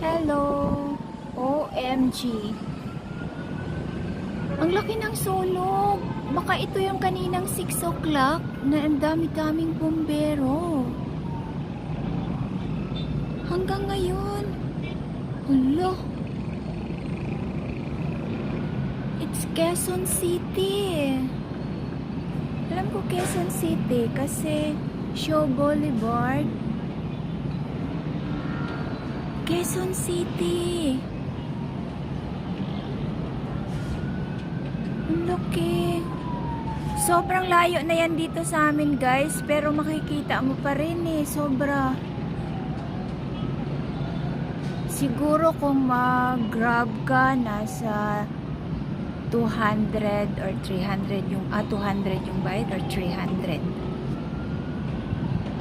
Hello! OMG! Ang laki ng sunog! Baka ito yung kaninang 6 o'clock na ang dami-daming bumbero. Hanggang ngayon. Hala! It's Quezon City. Alam ko Quezon City kasi Shaw Boulevard. Quezon City. Ang laki. Sobrang layo na yan dito sa amin, guys. Pero makikita mo pa rin eh. Sobra. Siguro kung mag-grab ka, nasa 200 or 300 yung 200 yung bayad or 300.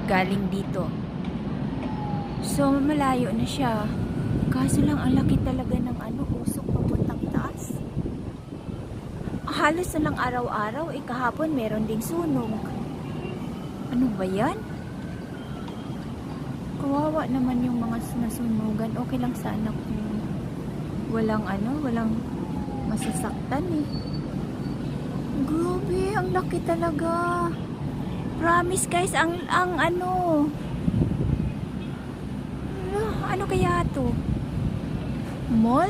Galing dito. So, malayo na siya. Kaso lang, ang laki talaga ng usok papuntang taas. Halos na lang araw-araw, kahapon meron ding sunog. Ano ba yan? Kawawa naman yung mga nasunugan. Okay lang sana kung walang walang masasaktan eh. Grabe, ang laki talaga. Promise guys, ang ano kaya to? Mall?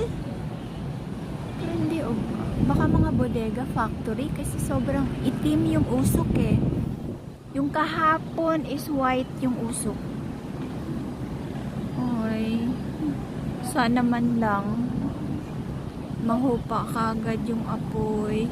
Hindi, baka mga bodega factory kasi sobrang itim yung usok eh. Yung kahapon is white yung usok. Ay, sana man lang mahupa kagad yung apoy.